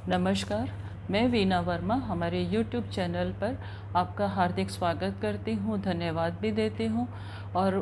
नमस्कार, मैं वीना वर्मा हमारे YouTube चैनल पर आपका हार्दिक स्वागत करती हूँ, धन्यवाद भी देती हूँ। और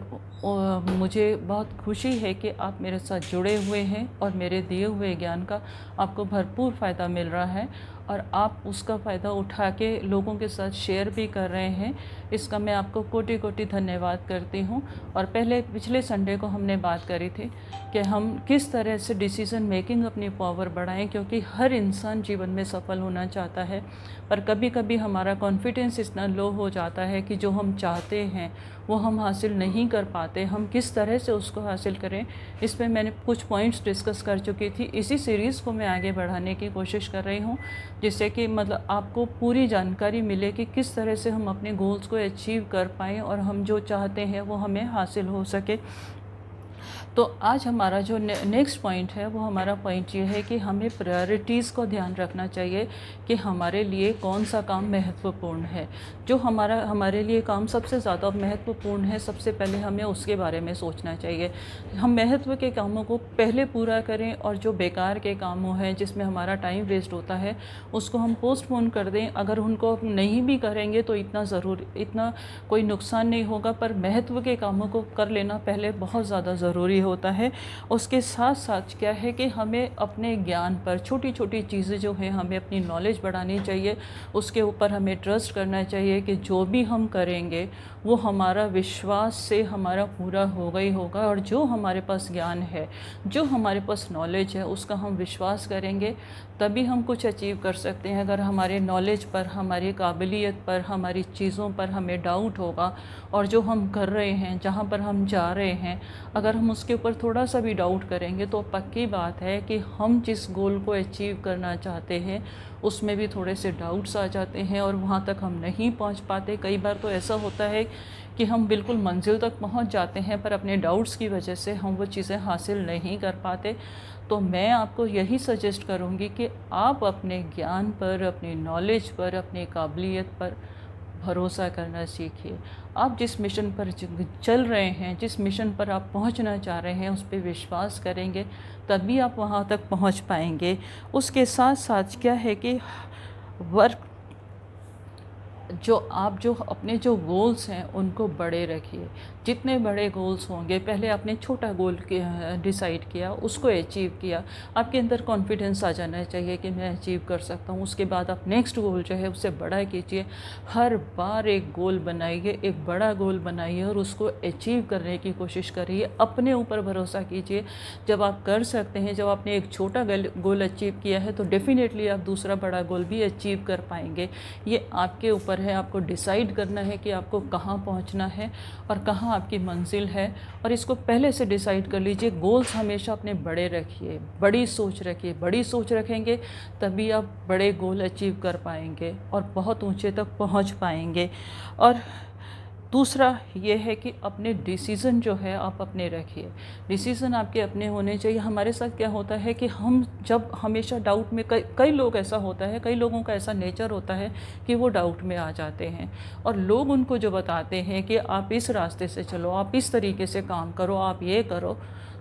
मुझे बहुत खुशी है कि आप मेरे साथ जुड़े हुए हैं और मेरे दिए हुए ज्ञान का आपको भरपूर फ़ायदा मिल रहा है और आप उसका फ़ायदा उठा के लोगों के साथ शेयर भी कर रहे हैं। इसका मैं आपको कोटि कोटि धन्यवाद करती हूँ। और पिछले संडे को हमने बात करी थी कि हम किस तरह से डिसीज़न मेकिंग अपनी पावर बढ़ाएं, क्योंकि हर इंसान जीवन में सफल होना चाहता है, पर कभी कभी हमारा कॉन्फिडेंस इतना लो हो जाता है कि जो हम चाहते हैं वो हम हासिल नहीं कर पाते। हम किस तरह से उसको हासिल करें, इस पे मैंने कुछ पॉइंट्स डिस्कस कर चुकी थी। इसी सीरीज़ को मैं आगे बढ़ाने की कोशिश कर रही हूँ, जिससे कि मतलब आपको पूरी जानकारी मिले कि किस तरह से हम अपने गोल्स को अचीव कर पाएँ और हम जो चाहते हैं वो हमें हासिल हो सके। तो आज हमारा जो नेक्स्ट पॉइंट है वो हमारा पॉइंट ये है कि हमें प्रायोरिटीज़ को ध्यान रखना चाहिए कि हमारे लिए कौन सा काम महत्वपूर्ण है। जो हमारे लिए काम सबसे ज़्यादा महत्वपूर्ण है, सबसे पहले हमें उसके बारे में सोचना चाहिए। हम महत्व के कामों को पहले पूरा करें और जो बेकार के कामों हैं जिसमें हमारा टाइम वेस्ट होता है उसको हम पोस्टपोन कर दें। अगर उनको नहीं भी करेंगे तो इतना कोई नुकसान नहीं होगा, पर महत्व के कामों को कर लेना पहले बहुत ज़्यादा ज़रूरी होता है। उसके साथ साथ क्या है कि हमें अपने ज्ञान पर छोटी छोटी चीज़ें जो हैं हमें अपनी नॉलेज बढ़ानी चाहिए। उसके ऊपर हमें ट्रस्ट करना चाहिए कि जो भी हम करेंगे वो हमारा विश्वास से हमारा पूरा होगा ही होगा। और जो हमारे पास ज्ञान है, जो हमारे पास नॉलेज है, उसका हम विश्वास करेंगे तभी हम कुछ अचीव कर सकते हैं। अगर हमारे नॉलेज पर, हमारी काबिलियत पर, हमारी चीज़ों पर हमें डाउट होगा और जो हम कर रहे हैं, जहाँ पर हम जा रहे हैं, अगर हम उसके ऊपर थोड़ा सा भी डाउट करेंगे तो पक्की बात है कि हम जिस गोल को अचीव करना चाहते हैं उसमें भी थोड़े से डाउट्स आ जाते हैं और वहाँ तक हम नहीं पहुँच पाते। कई बार तो ऐसा होता है कि हम बिल्कुल मंजिल तक पहुँच जाते हैं पर अपने डाउट्स की वजह से हम वो चीज़ें हासिल नहीं कर पाते। तो मैं आपको यही सजेस्ट करूँगी कि आप अपने ज्ञान पर, अपनी नॉलेज पर, अपनी काबिलियत पर भरोसा करना सीखिए। आप जिस मिशन पर चल रहे हैं, जिस मिशन पर आप पहुंचना चाह रहे हैं, उस पर विश्वास करेंगे तभी आप वहां तक पहुंच पाएंगे। उसके साथ साथ क्या है कि वर्क जो अपने जो गोल्स हैं उनको बड़े रखिए। जितने बड़े गोल्स होंगे, पहले आपने छोटा गोल डिसाइड किया, उसको अचीव किया, आपके अंदर कॉन्फिडेंस आ जाना चाहिए कि मैं अचीव कर सकता हूँ। उसके बाद आप नेक्स्ट गोल जो है उससे बड़ा कीजिए। हर बार एक गोल बनाइए, एक बड़ा गोल बनाइए और उसको अचीव करने की कोशिश करिए। अपने ऊपर भरोसा कीजिए। जब आप कर सकते हैं, जब आपने एक छोटा गोल अचीव किया है तो डेफिनेटली आप दूसरा बड़ा गोल भी अचीव कर पाएंगे। ये आपके ऊपर है, आपको डिसाइड करना है कि आपको कहाँ पहुँचना है और कहाँ आपकी मंजिल है। और इसको पहले से डिसाइड कर लीजिए। गोल्स हमेशा अपने बड़े रखिए, बड़ी सोच रखिए। बड़ी सोच रखेंगे तभी आप बड़े गोल अचीव कर पाएंगे और बहुत ऊंचे तक पहुंच पाएंगे। और दूसरा ये है कि अपने डिसीज़न जो है आप अपने रखिए। डिसीज़न आपके अपने होने चाहिए। हमारे साथ क्या होता है कि हम जब हमेशा डाउट में, कई लोग ऐसा होता है, कई लोगों का ऐसा नेचर होता है कि वो डाउट में आ जाते हैं और लोग उनको जो बताते हैं कि आप इस रास्ते से चलो, आप इस तरीके से काम करो, आप ये करो,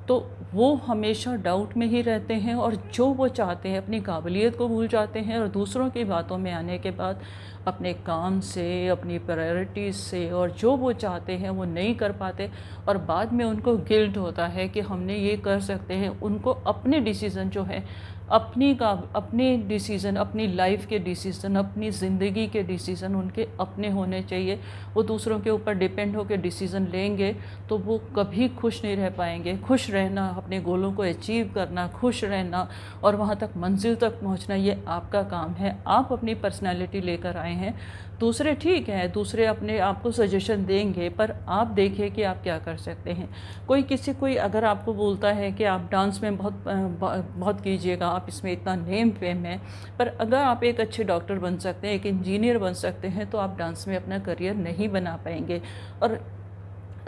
तो वो हमेशा डाउट में ही रहते हैं और जो वो चाहते हैं अपनी काबिलियत को भूल जाते हैं और दूसरों की बातों में आने के बाद अपने काम से, अपनी प्रायोरिटीज़ से और जो वो चाहते हैं वो नहीं कर पाते और बाद में उनको गिल्ट होता है कि हमने ये कर सकते हैं। उनको अपने डिसीज़न जो है, अपने डिसीज़न, अपनी लाइफ के डिसीज़न, अपनी ज़िंदगी के डिसीज़न उनके अपने होने चाहिए। वो दूसरों के ऊपर डिपेंड होकर डिसीज़न लेंगे तो वो कभी खुश नहीं रह पाएंगे। खुश रहना, अपने गोलों को अचीव करना, खुश रहना और वहाँ तक मंजिल तक पहुँचना, ये आपका काम है। आप अपनी पर्सनैलिटी लेकर आए हैं। दूसरे ठीक है, दूसरे अपने आपको सजेशन देंगे, पर आप देखिए कि आप क्या कर सकते हैं। कोई अगर आपको बोलता है कि आप डांस में बहुत कीजिएगा, आप इसमें इतना नेम फेम है, पर अगर आप एक अच्छे डॉक्टर बन सकते हैं, एक इंजीनियर बन सकते हैं, तो आप डांस में अपना करियर नहीं बना पाएंगे। और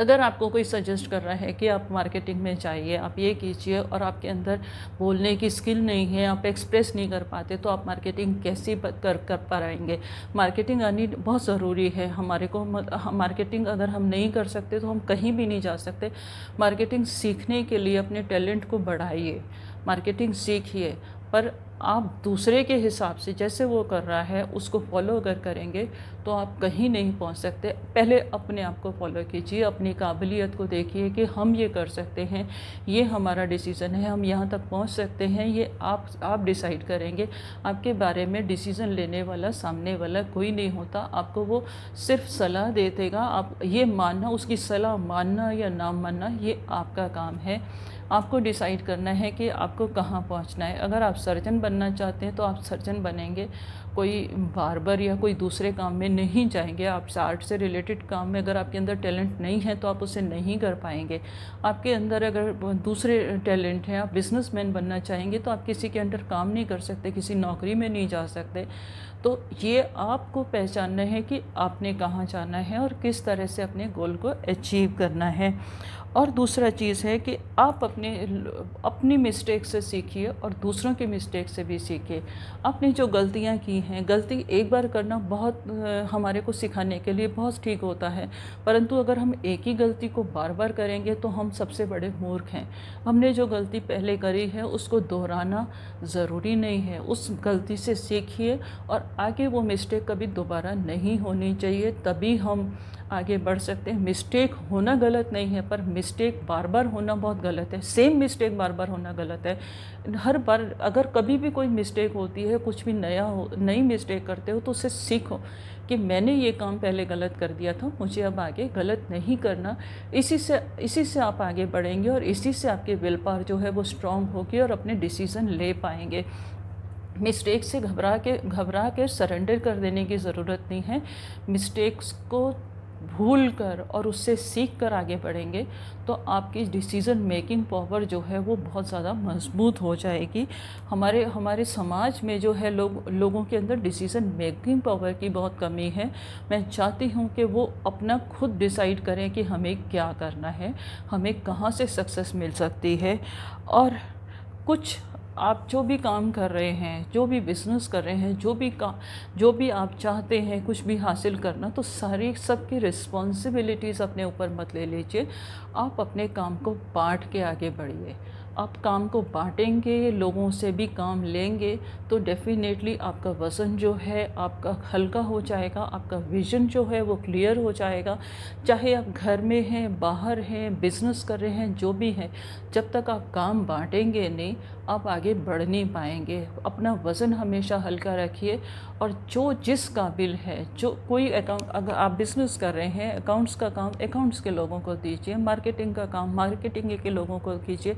अगर आपको कोई सजेस्ट कर रहा है कि आप मार्केटिंग में जाइए, आप ये कीजिए, और आपके अंदर बोलने की स्किल नहीं है, आप एक्सप्रेस नहीं कर पाते, तो आप मार्केटिंग कैसे कर पाएंगे। मार्केटिंग आनी बहुत ज़रूरी है हमारे को। मार्केटिंग अगर हम नहीं कर सकते तो हम कहीं भी नहीं जा सकते। मार्केटिंग सीखने के लिए अपने टैलेंट को बढ़ाइए, मार्केटिंग सीखिए, पर आप दूसरे के हिसाब से जैसे वो कर रहा है उसको फॉलो अगर करेंगे तो आप कहीं नहीं पहुंच सकते। पहले अपने आप को फॉलो कीजिए, अपनी काबिलियत को देखिए कि हम ये कर सकते हैं, ये हमारा डिसीज़न है, हम यहाँ तक पहुंच सकते हैं। ये आप डिसाइड करेंगे। आपके बारे में डिसीज़न लेने वाला सामने वाला कोई नहीं होता, आपको वो सिर्फ सलाह दे देगा। आप ये मानना, उसकी सलाह मानना या ना मानना, ये आपका काम है। आपको डिसाइड करना है कि आपको कहाँ पहुँचना है। अगर आप सर्जन बनना चाहते हैं तो आप सर्जन बनेंगे, कोई बार्बर या कोई दूसरे काम में नहीं जाएंगे। आप आर्ट से रिलेटेड काम में अगर आपके अंदर टैलेंट नहीं है तो आप उसे नहीं कर पाएंगे। आपके अंदर अगर दूसरे टैलेंट हैं, आप बिजनेसमैन बनना चाहेंगे तो आप किसी के अंडर काम नहीं कर सकते, किसी नौकरी में नहीं जा सकते। तो ये आपको पहचानना है कि आपने कहाँ जाना है और किस तरह से अपने गोल को अचीव करना है। और दूसरा चीज़ है कि आप अपनी मिस्टेक से सीखिए और दूसरों की मिस्टेक से भी सीखिए। आपने जो गलतियां की हैं, गलती एक बार करना बहुत हमारे को सिखाने के लिए बहुत ठीक होता है, परंतु अगर हम एक ही गलती को बार बार करेंगे तो हम सबसे बड़े मूर्ख हैं। हमने जो गलती पहले करी है उसको दोहराना ज़रूरी नहीं है। उस गलती से सीखिए और आगे वो मिस्टेक कभी दोबारा नहीं होनी चाहिए, तभी हम आगे बढ़ सकते हैं। मिस्टेक होना गलत नहीं है, पर मिस्टेक बार बार होना बहुत गलत है। सेम मिस्टेक बार बार होना गलत है। हर बार अगर कभी भी कोई मिस्टेक होती है, कुछ भी नई मिस्टेक करते हो तो उससे सीखो कि मैंने ये काम पहले गलत कर दिया था, मुझे अब आगे गलत नहीं करना। इसी से आप आगे बढ़ेंगे और इसी से आपकी विल पावर जो है वो स्ट्रांग होगी और अपने डिसीज़न ले पाएंगे। मिस्टेक से घबरा के सरेंडर कर देने की ज़रूरत नहीं है। मिस्टेक्स को भूल कर और उससे सीख कर आगे बढ़ेंगे तो आपकी डिसीज़न मेकिंग पावर जो है वो बहुत ज़्यादा मजबूत हो जाएगी। हमारे समाज में जो है लोगों के अंदर डिसीज़न मेकिंग पावर की बहुत कमी है। मैं चाहती हूँ कि वो अपना खुद डिसाइड करें कि हमें क्या करना है, हमें कहाँ से सक्सेस मिल सकती है। और कुछ आप जो भी काम कर रहे हैं, जो भी बिज़नेस कर रहे हैं, जो भी आप चाहते हैं कुछ भी हासिल करना, तो सारी सबकी रिस्पॉन्सिबिलिटीज़ अपने ऊपर मत ले लीजिए। आप अपने काम को बांट के आगे बढ़िए। आप काम को बांटेंगे, लोगों से भी काम लेंगे तो डेफिनेटली आपका वज़न जो है आपका हल्का हो जाएगा, आपका विज़न जो है वो क्लियर हो जाएगा। चाहे आप घर में हैं, बाहर हैं, बिज़नेस कर रहे हैं, जो भी हैं, जब तक आप काम बांटेंगे नहीं, आप आगे बढ़ नहीं पाएंगे। अपना वज़न हमेशा हल्का रखिए और जो जिस काबिल है, जो कोई अकाउंट, अगर आप बिज़नेस कर रहे हैं, अकाउंट्स का काम अकाउंट्स के लोगों को दीजिए, मार्केटिंग का काम मार्केटिंग के लोगों को कीजिए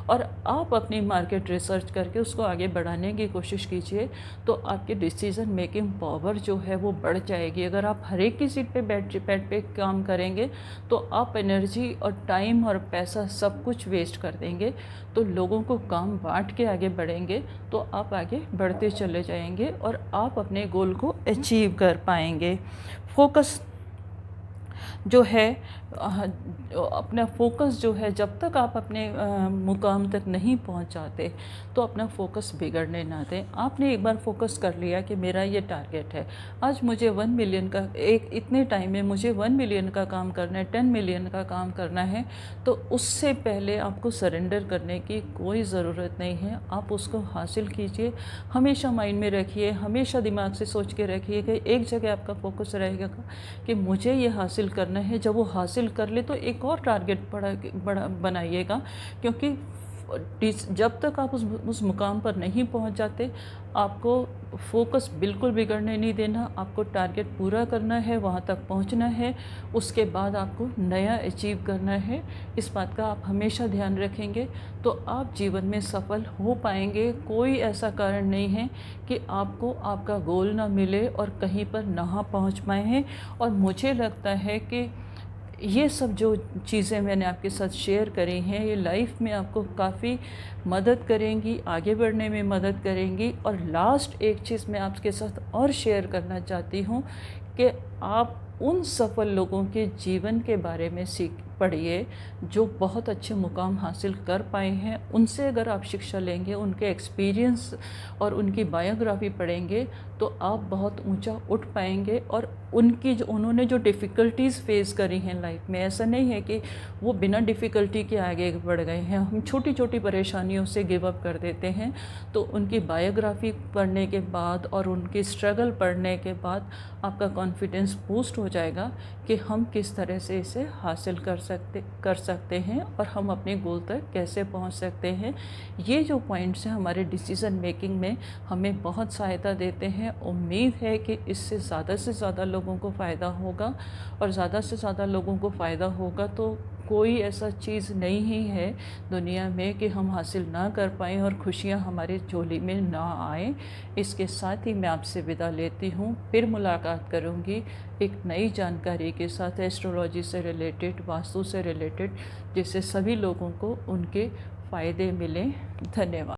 और आप अपनी मार्केट रिसर्च करके उसको आगे बढ़ाने की कोशिश कीजिए। तो आपकी डिसीज़न मेकिंग पावर जो है वो बढ़ जाएगी। अगर आप हर एक की सीट पे बैठ पे काम करेंगे तो आप एनर्जी और टाइम और पैसा सब कुछ वेस्ट कर देंगे। तो लोगों को काम बांट के आगे बढ़ेंगे तो आप आगे बढ़ते चले जाएंगे और आप अपने गोल को अचीव कर पाएंगे। फोकस जो है अपना फोकस जो है, जब तक आप अपने मुकाम तक नहीं पहुंच जाते तो अपना फोकस बिगड़ने ना दें। आपने एक बार फोकस कर लिया कि मेरा ये टारगेट है, आज मुझे 1 मिलियन का, इतने टाइम में मुझे 1 मिलियन का काम करना है, 10 मिलियन का काम करना है, तो उससे पहले आपको सरेंडर करने की कोई ज़रूरत नहीं है। आप उसको हासिल कीजिए। हमेशा माइंड में रखिए, हमेशा दिमाग से सोच के रखिए कि एक जगह आपका फोकस रहेगा कि मुझे ये हासिल करना है। जब वो हासिल कर ले तो एक और टारगेट बड़ा बनाइएगा, क्योंकि जब तक आप उस मुकाम पर नहीं पहुंच जाते, आपको फोकस बिल्कुल बिगड़ने नहीं देना। आपको टारगेट पूरा करना है, वहां तक पहुंचना है, उसके बाद आपको नया अचीव करना है। इस बात का आप हमेशा ध्यान रखेंगे तो आप जीवन में सफल हो पाएंगे। कोई ऐसा कारण नहीं है कि आपको आपका गोल ना मिले और कहीं पर ना पहुंच पाए हैं। और मुझे लगता है कि ये सब जो चीज़ें मैंने आपके साथ शेयर करी हैं, ये लाइफ में आपको काफ़ी मदद करेंगी, आगे बढ़ने में मदद करेंगी। और लास्ट एक चीज़ मैं आपके साथ और शेयर करना चाहती हूँ कि आप उन सफल लोगों के जीवन के बारे में पढ़िए, जो बहुत अच्छे मुकाम हासिल कर पाए हैं उनसे अगर आप शिक्षा लेंगे, उनके एक्सपीरियंस और उनकी बायोग्राफी पढ़ेंगे तो आप बहुत ऊंचा उठ पाएंगे। और उन्होंने जो डिफ़िकल्टीज़ फेस करी हैं लाइफ में, ऐसा नहीं है कि वो बिना डिफ़िकल्टी के आगे बढ़ गए हैं। हम छोटी छोटी परेशानियों से गिव अप कर देते हैं। तो उनकी बायोग्राफी पढ़ने के बाद और उनकी स्ट्रगल पढ़ने के बाद आपका कॉन्फिडेंस बूस्ट हो जाएगा कि हम किस तरह से इसे हासिल कर सकते हैं और हम अपने गोल तक कैसे पहुंच सकते हैं। ये जो पॉइंट्स हैं हमारे डिसीज़न मेकिंग में हमें बहुत सहायता देते हैं। उम्मीद है कि इससे से ज़्यादा लोगों को फ़ायदा होगा, और ज़्यादा से ज़्यादा लोगों को फ़ायदा होगा तो कोई ऐसा चीज़ नहीं ही है दुनिया में कि हम हासिल ना कर पाएँ और खुशियाँ हमारे झोली में ना आए। इसके साथ ही मैं आपसे विदा लेती हूँ। फिर मुलाकात करूँगी एक नई जानकारी के साथ, एस्ट्रोलॉजी से रिलेटेड, वास्तु से रिलेटेड, जिससे सभी लोगों को उनके फ़ायदे मिलें। धन्यवाद।